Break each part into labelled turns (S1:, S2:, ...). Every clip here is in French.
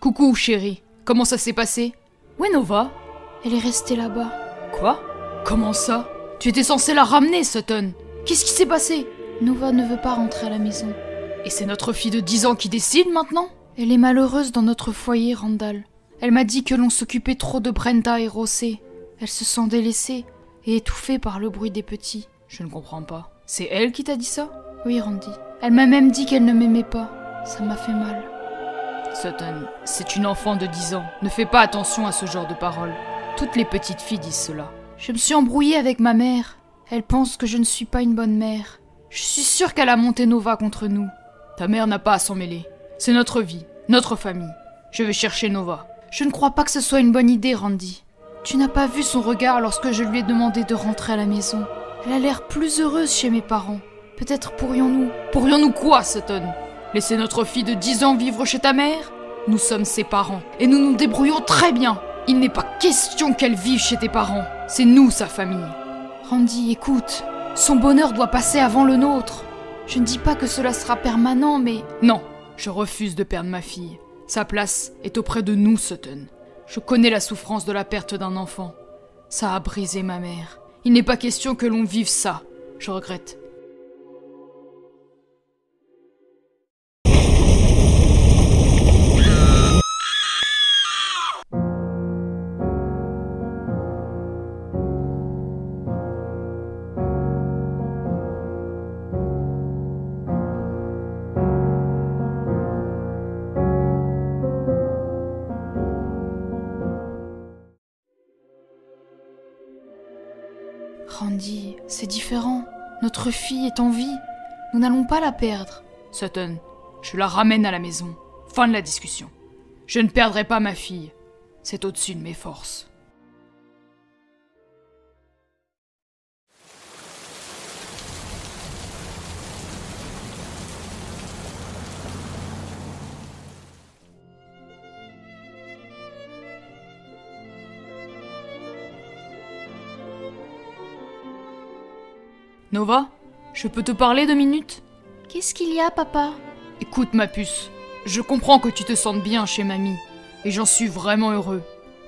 S1: Coucou, chérie. Comment ça s'est passé? Où est Nova?
S2: Elle est restée là-bas.
S1: Quoi? Comment ça? Tu étais censé la ramener, Sutton. Qu'est-ce qui s'est passé?
S2: Nova ne veut pas rentrer à la maison.
S1: Et c'est notre fille de 10 ans qui décide maintenant?
S2: Elle est malheureuse dans notre foyer, Randall. Elle m'a dit que l'on s'occupait trop de Brenda et Rossé. Elle se sent délaissée et étouffée par le bruit des petits.
S1: Je ne comprends pas. C'est elle qui t'a dit ça?
S2: Oui, Randy. Elle m'a même dit qu'elle ne m'aimait pas. Ça m'a fait mal.
S1: Sutton, c'est une enfant de 10 ans. Ne fais pas attention à ce genre de paroles. Toutes les petites filles disent cela.
S2: Je me suis embrouillée avec ma mère. Elle pense que je ne suis pas une bonne mère.
S1: Je suis sûre qu'elle a monté Nova contre nous. Ta mère n'a pas à s'en mêler. C'est notre vie, notre famille. Je vais chercher Nova.
S2: Je ne crois pas que ce soit une bonne idée, Randy. Tu n'as pas vu son regard lorsque je lui ai demandé de rentrer à la maison. Elle a l'air plus heureuse chez mes parents. Peut-être pourrions-nous...
S1: Pourrions-nous quoi, Sutton? Laisser notre fille de 10 ans vivre chez ta mère? Nous sommes ses parents, et nous nous débrouillons très bien. Il n'est pas question qu'elle vive chez tes parents. C'est nous, sa famille.
S2: Randy, écoute. Son bonheur doit passer avant le nôtre. Je ne dis pas que cela sera permanent, mais...
S1: Non, je refuse de perdre ma fille. Sa place est auprès de nous, Sutton. Je connais la souffrance de la perte d'un enfant. Ça a brisé ma mère. Il n'est pas question que l'on vive ça. Je regrette.
S2: Randy, c'est différent. Notre fille est en vie. Nous n'allons pas la perdre.
S1: Sutton, je la ramène à la maison. Fin de la discussion. Je ne perdrai pas ma fille. C'est au-dessus de mes forces. Nova, je peux te parler 2 minutes?
S2: Qu'est-ce qu'il y a, papa?
S1: Écoute, ma puce, je comprends que tu te sentes bien chez mamie, et j'en suis vraiment heureux.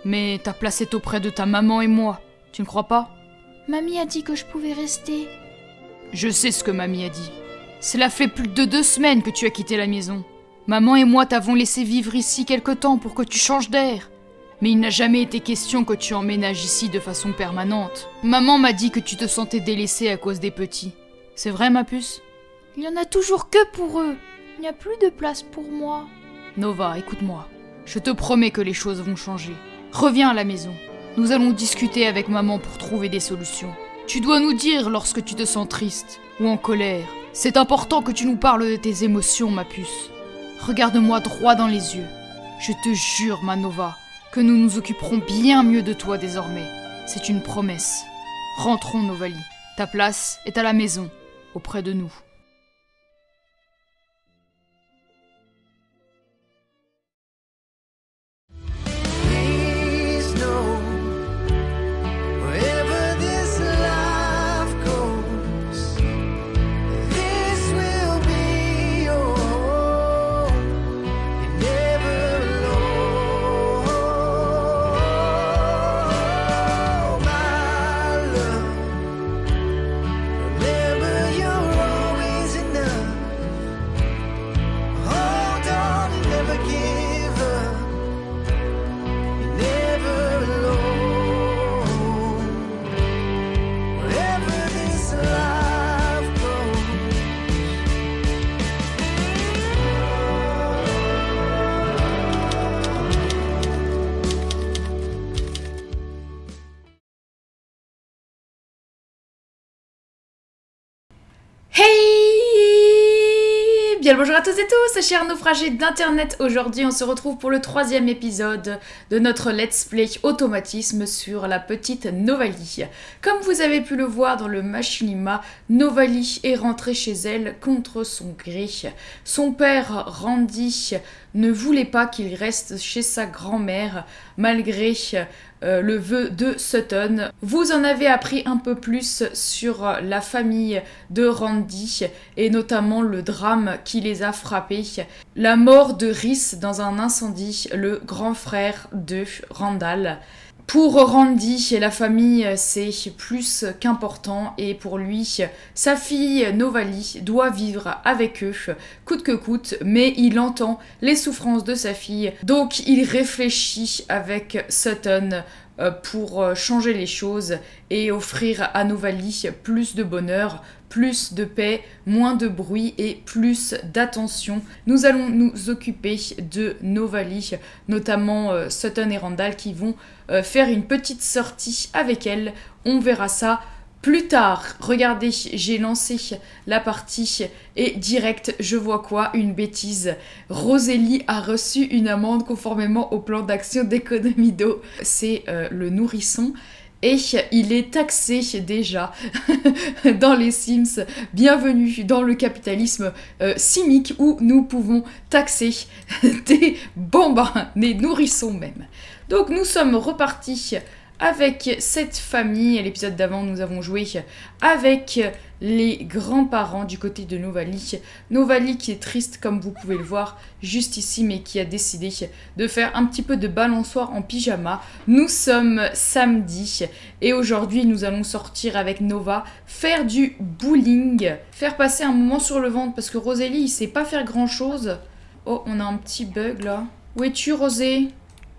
S1: Mais ta place est auprès de ta maman et moi, tu ne crois pas?
S2: Mamie a dit que je pouvais rester.
S1: Je sais ce que mamie a dit. Cela fait plus de 2 semaines que tu as quitté la maison. Maman et moi t'avons laissé vivre ici quelque temps pour que tu changes d'air. Mais il n'a jamais été question que tu emménages ici de façon permanente. Maman m'a dit que tu te sentais délaissée à cause des petits. C'est vrai, ma puce?
S2: Il n'y en a toujours que pour eux. Il n'y a plus de place pour moi.
S1: Nova, écoute-moi. Je te promets que les choses vont changer. Reviens à la maison. Nous allons discuter avec maman pour trouver des solutions. Tu dois nous dire lorsque tu te sens triste ou en colère. C'est important que tu nous parles de tes émotions, ma puce. Regarde-moi droit dans les yeux. Je te jure, ma Nova, que nous nous occuperons bien mieux de toi désormais. C'est une promesse. Rentrons, Novali. Ta place est à la maison, auprès de nous. Hey! Bien le bonjour à tous et tous, chers naufragés d'internet. Aujourd'hui on se retrouve pour le 3e épisode de notre let's play automatisme sur la petite Novali. Comme vous avez pu le voir dans le machinima, Novali est rentrée chez elle contre son gré. Son père Randy ne voulait pas qu'il reste chez sa grand-mère malgré le vœu de Sutton. Vous en avez appris un peu plus sur la famille de Randy et notamment le drame qui les a frappés. La mort de Rhys dans un incendie, le grand frère de Randall. Pour Randy, la famille, c'est plus qu'important et pour lui, sa fille Novali doit vivre avec eux, coûte que coûte, mais il entend les souffrances de sa fille, donc il réfléchit avec Sutton pour changer les choses et offrir à Novali plus de bonheur, plus de paix, moins de bruit et plus d'attention. Nous allons nous occuper de Novali, notamment Sutton et Randall qui vont faire une petite sortie avec elle. On verra ça plus tard. Regardez, j'ai lancé la partie et direct, je vois quoi? Une bêtise. Rosélie a reçu une amende conformément au plan d'action d'économie d'eau. C'est le nourrisson. Et il est taxé déjà dans les Sims. Bienvenue dans le capitalisme simique où nous pouvons taxer des bambins, des nourrissons même. Donc nous sommes repartis avec cette famille. À l'épisode d'avant, nous avons joué avec les grands-parents du côté de Novali. Novali qui est triste comme vous pouvez le voir juste ici, mais qui a décidé de faire un petit peu de balançoire en pyjama. Nous sommes samedi et aujourd'hui nous allons sortir avec Nova, faire du bowling, faire passer un moment sur le ventre parce que Rosélie il sait pas faire grand chose. Oh, on a un petit bug là. Où es-tu Rosé?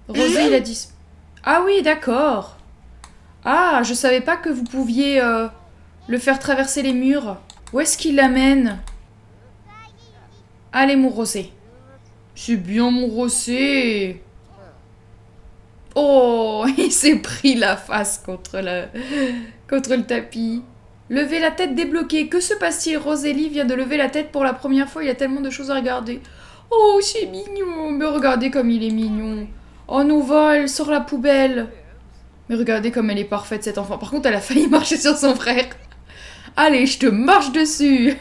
S1: Rosé il a dit... Ah oui, d'accord. Ah, je savais pas que vous pouviez le faire traverser les murs. Où est-ce qu'il l'amène? Allez, mon Rosé. C'est bien, mon Rosé. Oh, il s'est pris la face contre le tapis. Levez la tête débloquée. Que se passe-t-il? Rosélie vient de lever la tête pour la première fois. Il y a tellement de choses à regarder. Oh, c'est mignon. Mais regardez comme il est mignon. Oh, Nova, elle sort la poubelle. Mais regardez comme elle est parfaite, cette enfant. Par contre, elle a failli marcher sur son frère. Allez, je te marche dessus.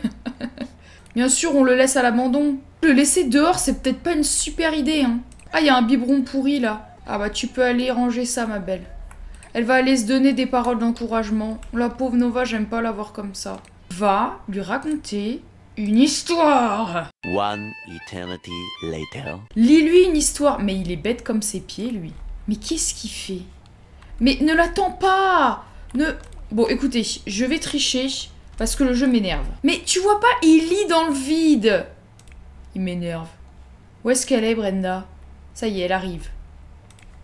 S1: Bien sûr, on le laisse à l'abandon. Le laisser dehors, c'est peut-être pas une super idée. Hein. Ah, il y a un biberon pourri, là. Ah bah, tu peux aller ranger ça, ma belle. Elle va aller se donner des paroles d'encouragement. La pauvre Nova, j'aime pas la voir comme ça. Va lui raconter... une histoire.
S3: One eternity later.
S1: Lis-lui une histoire. Mais il est bête comme ses pieds, lui. Mais qu'est-ce qu'il fait? Mais ne l'attends pas. Bon, écoutez, je vais tricher parce que le jeu m'énerve. Mais tu vois pas, il lit dans le vide. Il m'énerve. Où est-ce qu'elle est, Brenda? Ça y est, elle arrive.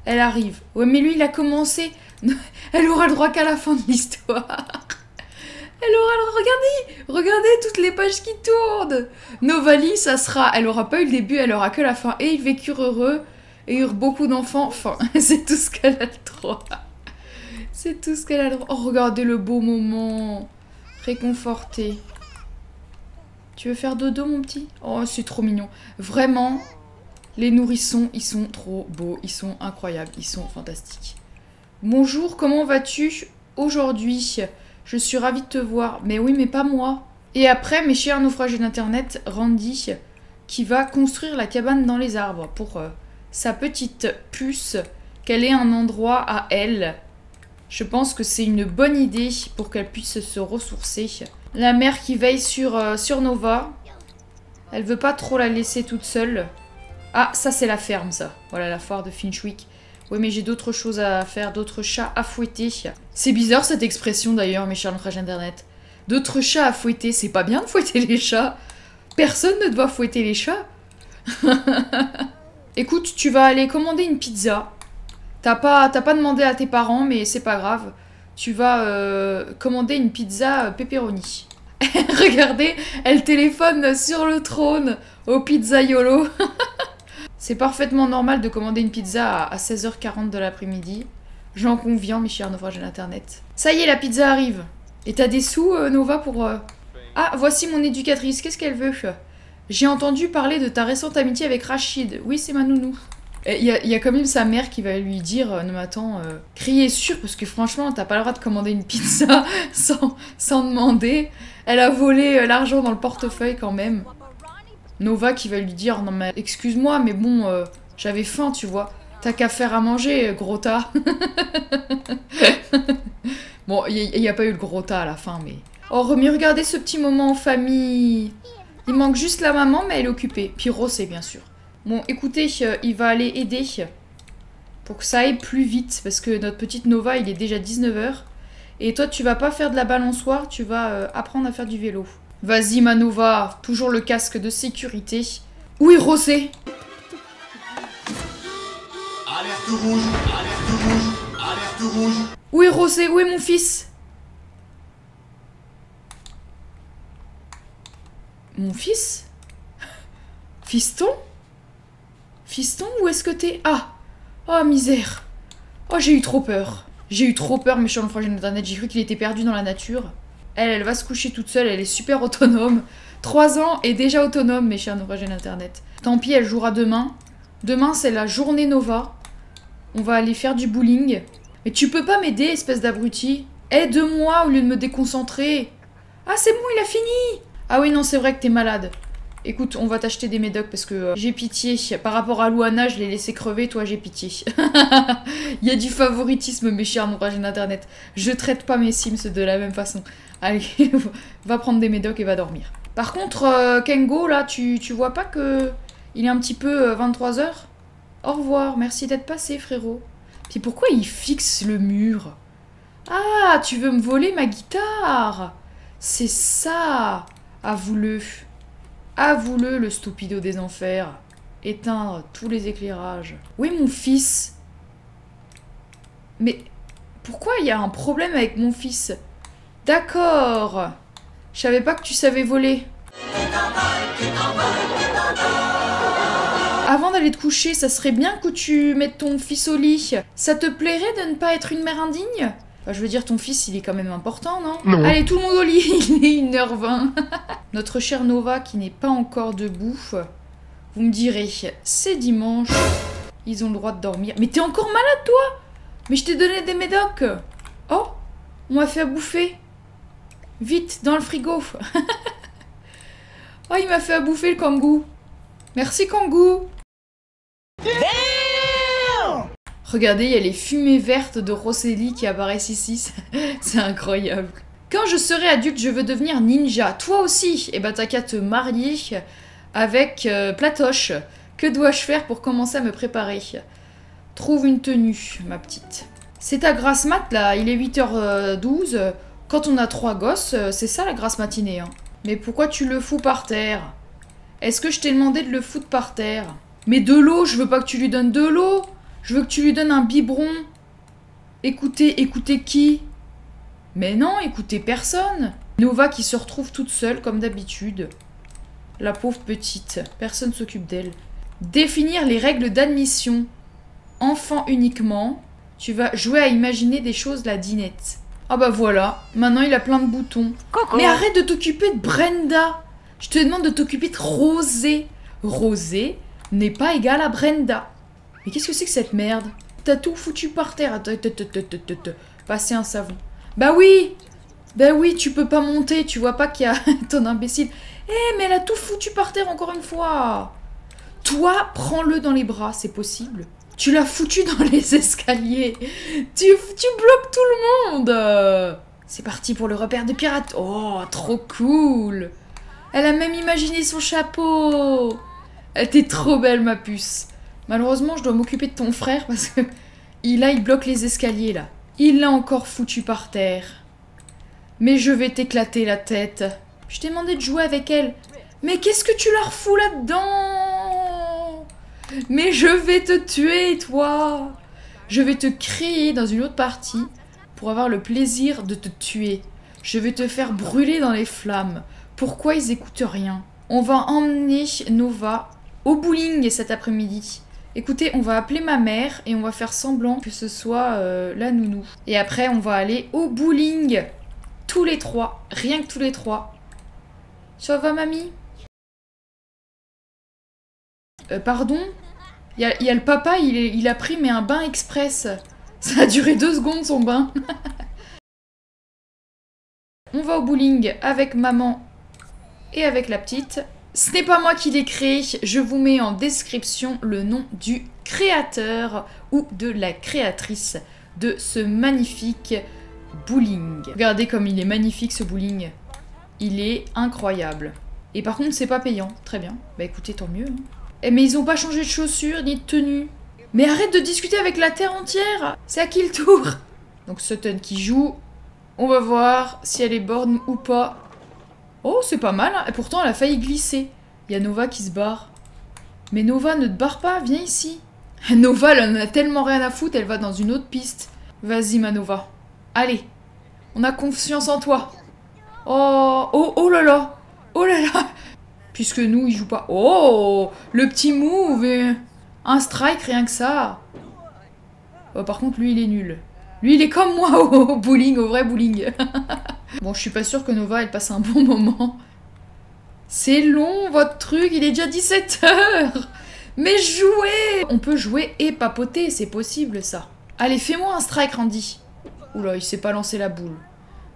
S1: Elle arrive. Ouais, mais lui, il a commencé. Elle aura le droit qu'à la fin de l'histoire. Elle aura le... Regardez toutes les pages qui tournent. Novali, ça sera... Elle aura pas eu le début, elle aura que la fin. Et ils vécurent heureux et eurent beaucoup d'enfants. Enfin, c'est tout ce qu'elle a le droit. C'est tout ce qu'elle a le droit. Oh, regardez le beau moment. Réconforté. Tu veux faire dodo, mon petit? Oh, c'est trop mignon. Vraiment, les nourrissons, ils sont trop beaux. Ils sont incroyables. Ils sont fantastiques. Bonjour, comment vas-tu aujourd'hui? Je suis ravie de te voir. Mais oui, mais pas moi. Et après, mes chers naufragés d'internet, Randy, qui va construire la cabane dans les arbres pour sa petite puce, qu'elle ait un endroit à elle. Je pense que c'est une bonne idée pour qu'elle puisse se ressourcer. La mère qui veille sur Nova. Elle veut pas trop la laisser toute seule. Ah, ça c'est la ferme, ça. Voilà, la foire de Finchwick. Oui, mais j'ai d'autres choses à faire, d'autres chats à fouetter. C'est bizarre cette expression d'ailleurs, mes chers naufragés internet. D'autres chats à fouetter, c'est pas bien de fouetter les chats. Personne ne doit fouetter les chats. Écoute, tu vas aller commander une pizza. T'as pas demandé à tes parents, mais c'est pas grave. Tu vas commander une pizza pepperoni. Regardez, elle téléphone sur le trône au pizzaiolo. C'est parfaitement normal de commander une pizza à 16h40 de l'après-midi. J'en conviens, mes chers naufragés d'internet. Ça y est, la pizza arrive. Et t'as des sous, Nova, pour... Ah, voici mon éducatrice. Qu'est-ce qu'elle veut? J'ai entendu parler de ta récente amitié avec Rachid. Oui, c'est ma nounou. Il y a quand même sa mère qui va lui dire « Non mais attends, criez sûr, parce que franchement, t'as pas le droit de commander une pizza sans demander. » Elle a volé l'argent dans le portefeuille quand même. Nova qui va lui dire, non mais excuse-moi, mais bon, j'avais faim, tu vois. T'as qu'à faire à manger, gros tas. Bon, il n'y a pas eu le gros tas à la fin, mais... Oh, mais regardez ce petit moment en famille. Il manque juste la maman, mais elle est occupée. Puis Rosé, bien sûr. Bon, écoutez, il va aller aider pour que ça aille plus vite, parce que notre petite Nova, il est déjà 19 h. Et toi, tu vas pas faire de la balançoire, tu vas apprendre à faire du vélo. Vas-y, ma Nova, toujours le casque de sécurité. Où est Rosé?
S4: Alerte rouge, alerte rouge, alerte rouge.
S1: Où est Rosé? Où est mon fils? Mon fils? Fiston? Fiston, où est-ce que t'es? Ah! Oh, misère! Oh, j'ai eu trop peur. J'ai eu trop peur, méchant frangin d'internet. J'ai cru qu'il était perdu dans la nature. Elle va se coucher toute seule. Elle est super autonome. 3 ans et déjà autonome, mes chers naufragés d'internet. Tant pis, elle jouera demain. Demain, c'est la journée Nova. On va aller faire du bowling. Mais tu peux pas m'aider, espèce d'abruti? Aide-moi au lieu de me déconcentrer. Ah, c'est bon, il a fini! Ah oui, non, c'est vrai que t'es malade. Écoute, on va t'acheter des médocs parce que j'ai pitié. Par rapport à Luana, je l'ai laissé crever, toi j'ai pitié. Il y a du favoritisme, mes chers naufragés d'internet. Je traite pas mes Sims de la même façon. Allez, va prendre des médocs et va dormir. Par contre, Kengo, là, tu vois pas que il est un petit peu 23 h? Au revoir, merci d'être passé, frérot. Puis pourquoi il fixe le mur? Ah, tu veux me voler ma guitare? C'est ça. Avoue-le. Avoue-le, le stupido des enfers. Éteindre tous les éclairages. Où est mon fils? Mais pourquoi il y a un problème avec mon fils? D'accord. Je savais pas que tu savais voler. Avant d'aller te coucher, ça serait bien que tu mettes ton fils au lit. Ça te plairait de ne pas être une mère indigne? Enfin, je veux dire, ton fils, il est quand même important, non?
S4: Non.
S1: Allez, tout le monde au lit, il est 1 h 20. Notre chère Nova, qui n'est pas encore debout, vous me direz, c'est dimanche, ils ont le droit de dormir. Mais t'es encore malade, toi? Mais je t'ai donné des médocs. Oh, on m'a fait à bouffer. Vite, dans le frigo. Oh, il m'a fait à bouffer, le kangou. Merci, kangou. Regardez, il y a les fumées vertes de Rosélie qui apparaissent ici. C'est incroyable. Quand je serai adulte, je veux devenir ninja. Toi aussi. Eh ben, t'as qu'à te marier avec Platoche. Que dois-je faire pour commencer à me préparer? Trouve une tenue, ma petite. C'est ta grasse mat, là. Il est 8 h 12. Quand on a 3 gosses, c'est ça, la grasse matinée. Hein. Mais pourquoi tu le fous par terre? Est-ce que je t'ai demandé de le foutre par terre? Mais de l'eau, je veux pas que tu lui donnes de l'eau. Je veux que tu lui donnes un biberon. Écoutez qui? Mais non, écoutez personne. Nova qui se retrouve toute seule, comme d'habitude. La pauvre petite. Personne s'occupe d'elle. Définir les règles d'admission. Enfant uniquement. Tu vas jouer à imaginer des choses, la dinette. Ah bah voilà. Maintenant, il a plein de boutons. Coucou. Mais arrête de t'occuper de Brenda. Je te demande de t'occuper de Rosé. Rosé n'est pas égal à Brenda. Mais qu'est-ce que c'est que cette merde? T'as tout foutu par terre. Passer un savon. Bah oui, tu peux pas monter. Tu vois pas qu'il y a ton imbécile. Eh, mais elle a tout foutu par terre encore une fois. Toi, prends-le dans les bras, c'est possible. Tu l'as foutu dans les escaliers. Tu bloques tout le monde. C'est parti pour le repère de pirates. Oh, trop cool. Elle a même imaginé son chapeau. Elle était trop belle, ma puce. Malheureusement, je dois m'occuper de ton frère parce que il bloque les escaliers, là. Il l'a encore foutu par terre. Mais je vais t'éclater la tête. Je t'ai demandé de jouer avec elle. Mais qu'est-ce que tu leur fous là-dedans? Mais je vais te tuer, toi. Je vais te créer dans une autre partie pour avoir le plaisir de te tuer. Je vais te faire brûler dans les flammes. Pourquoi ils écoutent rien? On va emmener Nova au bowling cet après-midi. Écoutez, on va appeler ma mère et on va faire semblant que ce soit la nounou. Et après, on va aller au bowling. Tous les 3. Rien que tous les 3. Ça va, mamie? Pardon? Il y a le papa, il a pris mais un bain express. Ça a duré 2 secondes, son bain. On va au bowling avec maman et avec la petite. Ce n'est pas moi qui l'ai créé, je vous mets en description le nom du créateur ou de la créatrice de ce magnifique bowling. Regardez comme il est magnifique ce bowling. Il est incroyable. Et par contre, c'est pas payant. Très bien. Bah écoutez, tant mieux. Hein. Eh, mais ils ont pas changé de chaussures ni de tenue. Mais arrête de discuter avec la terre entière. C'est à qui le tour? Donc Sutton qui joue. On va voir si elle est borne ou pas. Oh, c'est pas mal. Hein. Et pourtant, elle a failli glisser. Il y a Nova qui se barre. Mais Nova, ne te barre pas. Viens ici. Nova, elle en a tellement rien à foutre. Elle va dans une autre piste. Vas-y, ma Nova. Allez. On a confiance en toi. Oh, oh, oh là là. Oh là là. Puisque nous, ils jouent pas. Oh, le petit move. Un strike, rien que ça. Oh, par contre, lui, il est nul. Lui, il est comme moi au bowling, au vrai bowling. Bon, je suis pas sûre que Nova, elle passe un bon moment. C'est long, votre truc. Il est déjà 17 h. Mais jouez! On peut jouer et papoter, c'est possible, ça. Allez, fais-moi un strike, Randy. Oula, il s'est pas lancé la boule.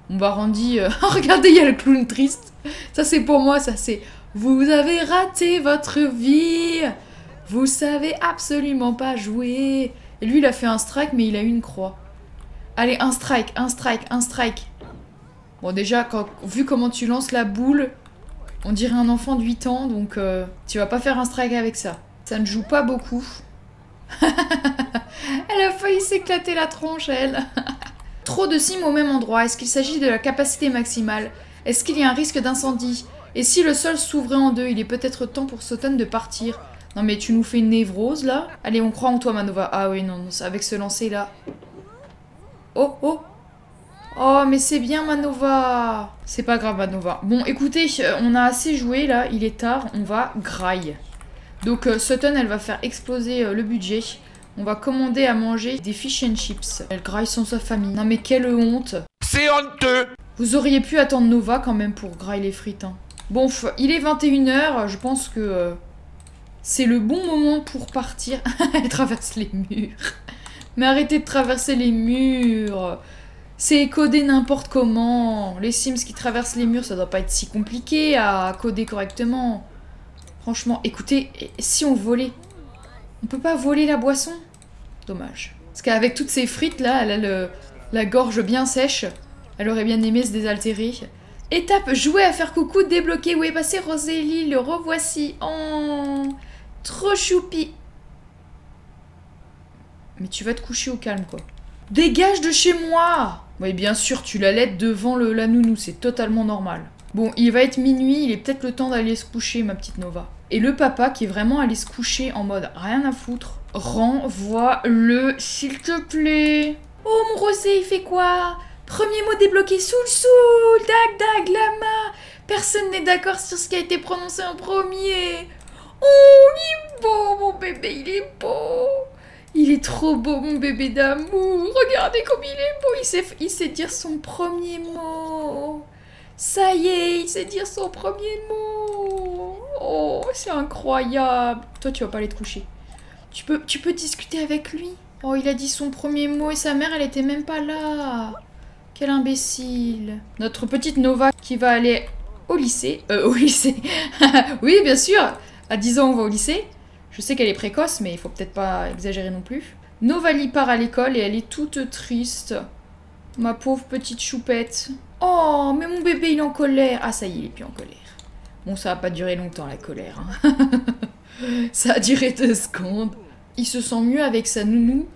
S1: Bon bah, Randy... regardez, il y a le clown triste. Ça, c'est pour moi, ça, c'est... Vous avez raté votre vie. Vous savez absolument pas jouer. Et lui, il a fait un strike, mais il a eu une croix. Allez, un strike, un strike, un strike. Bon, déjà, vu comment tu lances la boule, on dirait un enfant de 8 ans, donc tu vas pas faire un strike avec ça. Ça ne joue pas beaucoup. Elle a failli s'éclater la tronche, elle. Trop de cimes au même endroit. Est-ce qu'il s'agit de la capacité maximale? Est-ce qu'il y a un risque d'incendie? Et si le sol s'ouvrait en deux, il est peut-être temps pour Sutton de partir. Non mais tu nous fais une névrose, là? Allez, on croit en toi, Manova. Ah oui, non, avec ce lancer, là. Oh, oh. Oh, mais c'est bien, Manova. C'est pas grave, Manova. Bon, écoutez, on a assez joué, là. Il est tard, on va graille. Donc, Sutton, elle va faire exploser le budget. On va commander à manger des fish and chips. Elle graille sans sa famille. Non mais quelle honte.
S4: C'est honteux.
S1: Vous auriez pu attendre Nova quand même pour grailler les frites. Hein. Bon, il est 21 h. Je pense que c'est le bon moment pour partir. Elle traverse les murs. Mais arrêtez de traverser les murs. C'est coder n'importe comment. Les Sims qui traversent les murs, ça doit pas être si compliqué à coder correctement. Franchement, écoutez, si on volait, on peut pas voler la boisson? Dommage. Parce qu'avec toutes ces frites là, elle a la gorge bien sèche. Elle aurait bien aimé se désaltérer. Étape, jouer à faire coucou, débloquer. Où est passé Rosélie? Le revoici. Oh, trop choupi. Mais tu vas te coucher au calme, quoi. Dégage de chez moi! Oui, bien sûr, tu la laides devant la nounou, c'est totalement normal. Bon, il va être minuit, il est peut-être le temps d'aller se coucher, ma petite Nova. Et le papa, qui est vraiment allé se coucher en mode rien à foutre, renvoie-le, s'il te plaît. Oh, mon Rosé, il fait quoi? Premier mot débloqué, soul, dag, dag, lama. Personne n'est d'accord sur ce qui a été prononcé en premier. Oh, il est beau, mon bébé, il est beau. Il est trop beau, mon bébé d'amour. Regardez comme il est beau. Il sait dire son premier mot. Ça y est, il sait dire son premier mot. Oh, c'est incroyable. Toi, tu vas pas aller te coucher. Tu peux discuter avec lui. Oh, il a dit son premier mot et sa mère, elle était même pas là. Quel imbécile. Notre petite Nova qui va aller au lycée. Au lycée. Oui, bien sûr. À 10 ans, on va au lycée. Je sais qu'elle est précoce, mais il faut peut-être pas exagérer non plus. Novali part à l'école et elle est toute triste. Ma pauvre petite choupette. Oh, mais mon bébé, il est en colère. Ah, ça y est, il est plus en colère. Bon, ça va pas durer longtemps, la colère. Hein. Ça a duré 2 secondes. Il se sent mieux avec sa nounou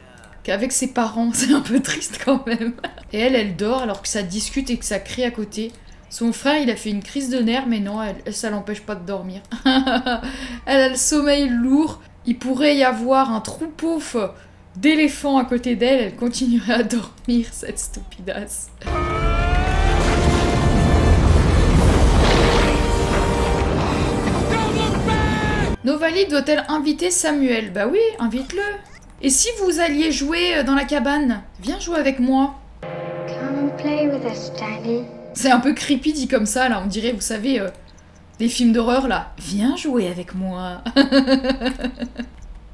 S1: qu'avec ses parents. C'est un peu triste quand même. Et elle dort alors que ça discute et que ça crie à côté. Son frère, il a fait une crise de nerfs, mais non, ça l'empêche pas de dormir. Elle a le sommeil lourd. Il pourrait y avoir un troupeau d'éléphants à côté d'elle. Elle continuerait à dormir, cette stupidasse. Novali doit-elle inviter Samuel? Bah oui, invite-le. Et si vous alliez jouer dans la cabane? Viens jouer avec moi.
S5: Come play with us, Daddy.
S1: C'est un peu creepy dit comme ça, là. On dirait, vous savez, des films d'horreur, là. Viens jouer avec moi.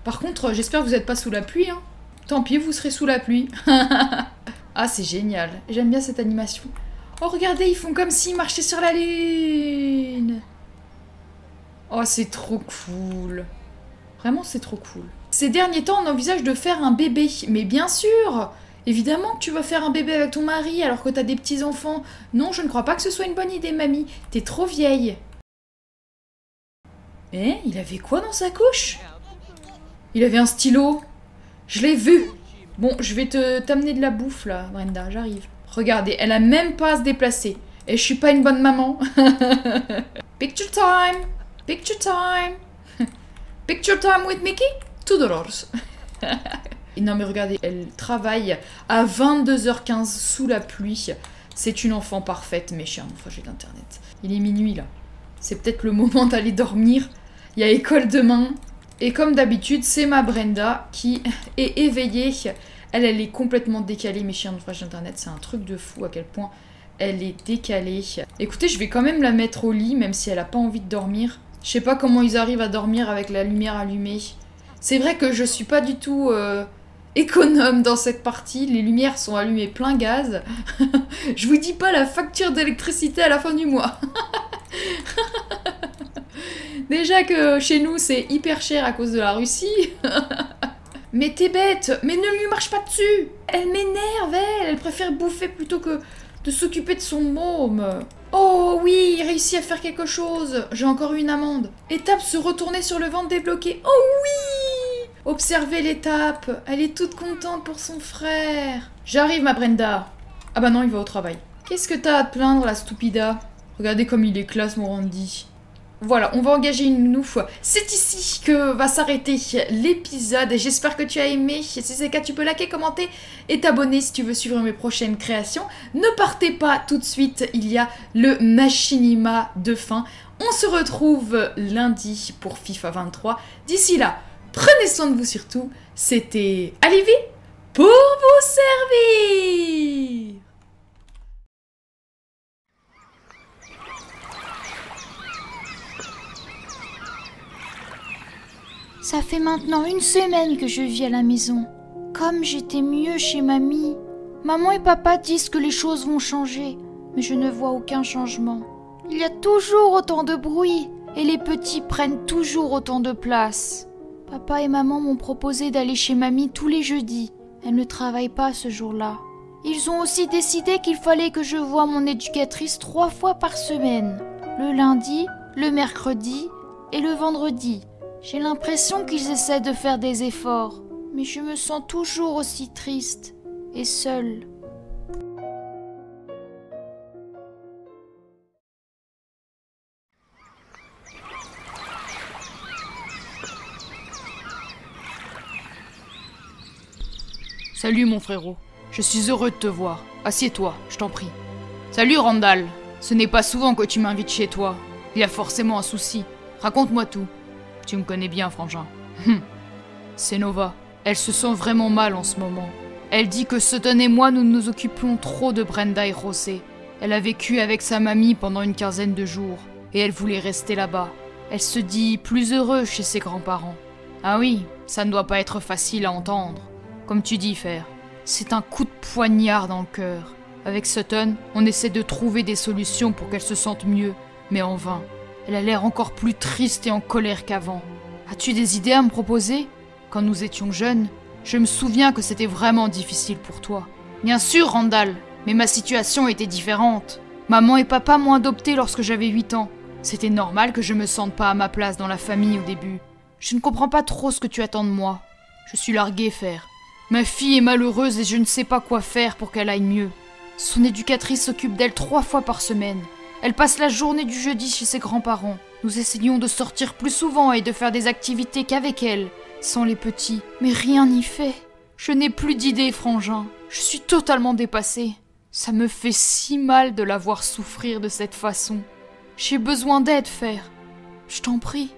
S1: Par contre, j'espère que vous n'êtes pas sous la pluie. Hein. Tant pis, vous serez sous la pluie. Ah, c'est génial. J'aime bien cette animation. Oh, regardez, ils font comme s'ils marchaient sur la lune. Oh, c'est trop cool. Vraiment, c'est trop cool. Ces derniers temps, on envisage de faire un bébé. Mais bien sûr! Évidemment que tu vas faire un bébé avec ton mari alors que t'as des petits-enfants. Non, je ne crois pas que ce soit une bonne idée, mamie. T'es trop vieille. Eh, il avait quoi dans sa couche? Il avait un stylo. Je l'ai vu. Bon, je vais t'amener de la bouffe, là, Brenda, j'arrive. Regardez, elle a même pas à se déplacer. Et je suis pas une bonne maman. Picture time. Picture time. Picture time with Mickey? $2. Non mais regardez, elle travaille à 22h15 sous la pluie. C'est une enfant parfaite, mes chers naufragés d'internet. Il est minuit là. C'est peut-être le moment d'aller dormir. Il y a école demain. Et comme d'habitude, c'est ma Brenda qui est éveillée. Elle est complètement décalée, mes chers naufragés d'internet. C'est un truc de fou à quel point elle est décalée. Écoutez, je vais quand même la mettre au lit, même si elle a pas envie de dormir. Je sais pas comment ils arrivent à dormir avec la lumière allumée. C'est vrai que je suis pas du tout... économe dans cette partie, les lumières sont allumées plein gaz. Je vous dis pas la facture d'électricité à la fin du mois. Déjà que chez nous c'est hyper cher à cause de la Russie. Mais t'es bête, mais ne lui marche pas dessus. Elle m'énerve, elle préfère bouffer plutôt que de s'occuper de son môme. Oh oui, il réussit à faire quelque chose. J'ai encore eu une amende. Étape, se retourner sur le ventre débloqué. Oh oui! Observez l'étape. Elle est toute contente pour son frère. J'arrive, ma Brenda. Ah bah non, il va au travail. Qu'est-ce que t'as à te plaindre, la stupida? Regardez comme il est classe, mon Randy. Voilà, on va engager une nounou. C'est ici que va s'arrêter l'épisode. J'espère que tu as aimé. Si c'est le cas, tu peux liker, commenter et t'abonner si tu veux suivre mes prochaines créations. Ne partez pas tout de suite, il y a le machinima de fin. On se retrouve lundi pour FIFA 23. D'ici là, prenez soin de vous surtout. C'était Alivy pour vous servir.
S2: Ça fait maintenant 1 semaine que je vis à la maison. Comme j'étais mieux chez mamie. Maman et papa disent que les choses vont changer, mais je ne vois aucun changement. Il y a toujours autant de bruit et les petits prennent toujours autant de place. Papa et maman m'ont proposé d'aller chez mamie tous les jeudis. Elle ne travaille pas ce jour-là. Ils ont aussi décidé qu'il fallait que je voie mon éducatrice 3 fois par semaine. Le lundi, le mercredi et le vendredi. J'ai l'impression qu'ils essaient de faire des efforts, mais je me sens toujours aussi triste et seule.
S1: Salut mon frérot, je suis heureux de te voir. Assieds-toi, je t'en prie. Salut Randall, ce n'est pas souvent que tu m'invites chez toi. Il y a forcément un souci. Raconte-moi tout. Tu me connais bien, frangin. C'est Nova. Elle se sent vraiment mal en ce moment. Elle dit que Sutton et moi, nous nous occupions trop de Brenda et José. Elle a vécu avec sa mamie pendant une 15aine de jours, et elle voulait rester là-bas. Elle se dit plus heureuse chez ses grands-parents. Ah oui, ça ne doit pas être facile à entendre. Comme tu dis, Fer, c'est un coup de poignard dans le cœur. Avec Sutton, on essaie de trouver des solutions pour qu'elle se sente mieux, mais en vain. Elle a l'air encore plus triste et en colère qu'avant. As-tu des idées à me proposer? Quand nous étions jeunes, je me souviens que c'était vraiment difficile pour toi. Bien sûr, Randall, mais ma situation était différente. Maman et papa m'ont adoptée lorsque j'avais 8 ans. C'était normal que je me sente pas à ma place dans la famille au début. Je ne comprends pas trop ce que tu attends de moi. Je suis larguée, Fer. Ma fille est malheureuse et je ne sais pas quoi faire pour qu'elle aille mieux. Son éducatrice s'occupe d'elle 3 fois par semaine. Elle passe la journée du jeudi chez ses grands-parents. Nous essayons de sortir plus souvent et de faire des activités qu'avec elle, sans les petits. Mais rien n'y fait. Je n'ai plus d'idées, frangin. Je suis totalement dépassée. Ça me fait si mal de la voir souffrir de cette façon. J'ai besoin d'aide, Fer. Je t'en prie.